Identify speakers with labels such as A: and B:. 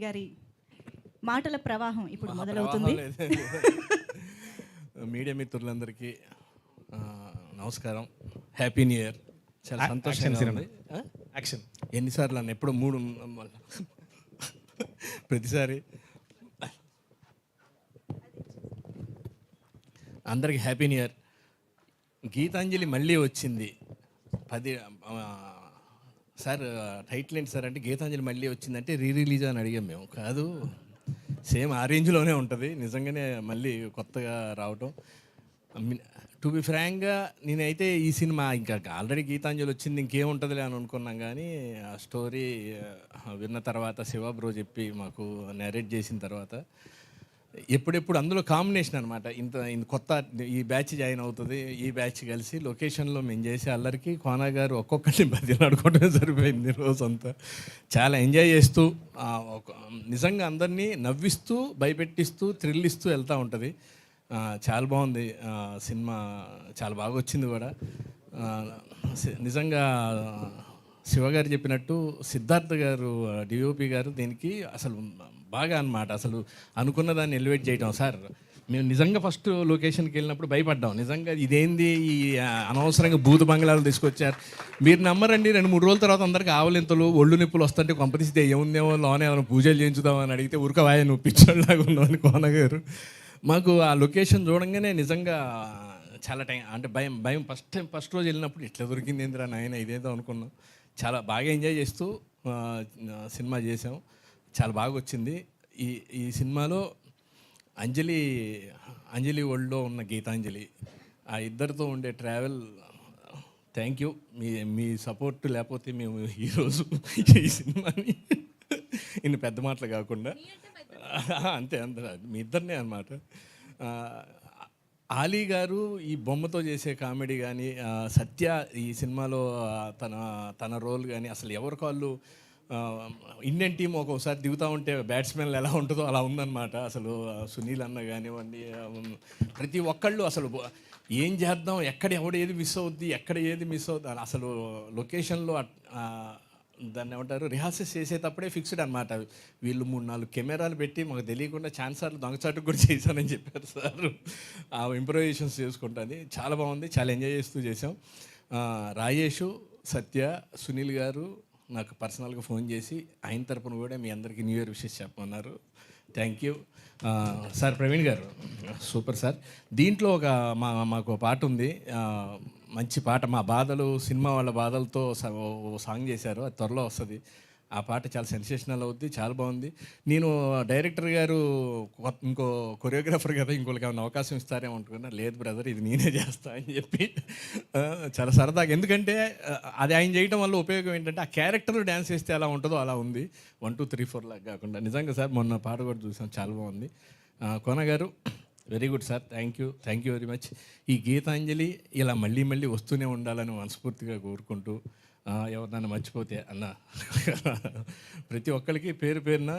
A: గారి మాటల ప్రవాహం ఇప్పుడు మొదలవుతుంది.
B: మీడియా మిత్రులందరికీ నమస్కారం, హ్యాపీ న్యూ ఇయర్. చాలా సంతోషంగా ఉంది.
C: యాక్షన్
B: ఎన్నిసార్లు అన్న ఎప్పుడు మూడు ప్రతిసారి అందరికి హ్యాపీ న్యూ ఇయర్. గీతాంజలి మళ్ళీ వచ్చింది. సార్ టైటిల్ ఏంటి సార్ అంటే గీతాంజలి మళ్ళీ వచ్చిందంటే రిలీజ్ అని అడిగాం మేము. కాదు, సేమ్ ఆ రేంజ్లోనే ఉంటుంది. నిజంగానే మళ్ళీ కొత్తగా రావటం. టు బి ఫ్రాంక్గా నేనైతే ఈ సినిమా ఇంకా ఆల్రెడీ గీతాంజలి వచ్చింది, ఇంకేముంటుందిలే అని అనుకున్నాం. కానీ ఆ స్టోరీ విన్న తర్వాత శివ బ్రో చెప్పి మాకు నరేట్ చేసిన తర్వాత ఎప్పుడెప్పుడు అందులో కాంబినేషన్ అనమాట. ఇంత కొత్త ఈ బ్యాచ్ జాయిన్ అవుతుంది, ఈ బ్యాచ్ కలిసి లొకేషన్లో మేము చేసే అల్లరికి కోనా గారు ఒక్కొక్కరిని బదిలాడుకోవడమే సరిపోయింది రోజంతా. చాలా ఎంజాయ్ చేస్తూ నిజంగా అందరినీ నవ్విస్తూ భయపెట్టిస్తూ థ్రిల్ ఇస్తూ వెళ్తూ ఉంటుంది. చాలా బాగుంది సినిమా, చాలా బాగా వచ్చింది కూడా. నిజంగా శివగారు చెప్పినట్టు సిద్ధార్థ గారు డిఓపి గారు దీనికి అసలు బాగా అన్నమాట. అసలు అనుకున్న దాన్ని ఎలివేట్ చేయటం. సార్ మేము నిజంగా ఫస్ట్ లొకేషన్కి వెళ్ళినప్పుడు భయపడ్డాం. నిజంగా ఇదేంది ఈ అనవసరంగా భూత బంగ్లాలు తీసుకొచ్చారు. మీరు నమ్మరండి, 2-3 రోజుల తర్వాత అందరికీ ఆవలింతలు ఒళ్ళు నొప్పులు వస్తుంటే కొంపతీస్తే ఏముందేమో లోనే ఏమైనా పూజలు చేయించుదామని అడిగితే ఉరకవాయ నువ్వు పిచ్చోళ్ళలాగా ఉన్నావు కోన గారు. మాకు ఆ లొకేషన్ చూడంగానే నిజంగా చాలా టైం అంటే భయం ఫస్ట్ రోజు వెళ్ళినప్పుడు ఇట్లా దొరికింది ఏందిరా నాయన ఇదేదో అనుకున్నాం. చాలా బాగా ఎంజాయ్ చేస్తూ సినిమా చేసాం. చాలా బాగా వచ్చింది. ఈ సినిమాలో అంజలి వరల్డ్లో ఉన్న గీతాంజలి, ఆ ఇద్దరితో ఉండే travel, thank you. Me support లేకపోతే మేము ఈరోజు ఈ సినిమాని ఇన్ని పెద్ద మాటలు కాకుండా అంతే మీ ఇద్దరినే అన్నమాట. ఆలీ గారు ఈ బొమ్మతో చేసే కామెడీ కానీ, సత్య ఈ సినిమాలో తన రోల్ కానీ, అసలు ఎవరి కాళ్ళు ఇండియన్ టీం ఒక్కొక్కసారి దిగుతూ ఉంటే బ్యాట్స్మెన్లు ఎలా ఉంటుందో అలా ఉందన్నమాట. అసలు సునీల్ అన్న కానివ్వండి, ప్రతి ఒక్కళ్ళు అసలు ఏం చేద్దాం, ఎక్కడ ఏది మిస్ అవుద్ది, ఎక్కడ ఏది మిస్ అవుద్ది అసలు లొకేషన్లో దాన్ని ఏమంటారు రిహార్సల్స్ చేసేటప్పుడే ఫిక్స్డ్ అనమాట. వీళ్ళు 3-4 కెమెరాలు పెట్టి మాకు తెలియకుండా ఛాన్సార్లు దొంగచాటుకు కూడా చేశానని చెప్పారు సార్. ఆ ఇంప్రొవైజేషన్స్ చేసుకుంటుంది. చాలా బాగుంది, చాలా ఎంజాయ్ చేస్తూ చేసాం. రాజేషు, సత్య, సునీల్ గారు నాకు పర్సనల్గా ఫోన్ చేసి ఆయన తరపున కూడా మీ అందరికీ న్యూ ఇయర్ విషెస్ చెప్పమన్నారు. Thank you sir. ప్రవీణ్ గారు సూపర్ సార్. దీంట్లో మాకు పాట ఉంది, మంచి పాట. మా బాధలు సినిమా వాళ్ళ బాధలతో సాంగ్ చేశారు, అది త్వరలో వస్తుంది. ఆ పాట చాలా సెన్సేషనల్ అవుద్ది, చాలా బాగుంది. నేను డైరెక్టర్ గారు ఇంకో కొరియోగ్రాఫర్ కదా, ఇంకోళ్ళకి ఏమైనా అవకాశం ఇస్తారేమో అనుకున్నా. లేదు బ్రదర్, ఇది నేనే చేస్తా అని చెప్పి చాలా సరదాగా. ఎందుకంటే అది ఆయన చేయడం వల్ల ఉపయోగం ఏంటంటే ఆ క్యారెక్టర్ డ్యాన్స్ చేస్తే ఎలా ఉంటుందో అలా ఉంది. 1, 2, 3, 4 లాగా కాకుండా. నిజంగా సార్ మొన్న పాట కూడా చూసాం, చాలా బాగుంది. కోన గారు very good sir, thank you very much. ఈ గీతాంజలి ఇలా మళ్ళీ వస్తూనే ఉండాలని మనస్ఫూర్తిగా కోరుకుంటూ, ఎవరినైనా మర్చిపోతే అన్న ప్రతి ఒక్కరికి పేరున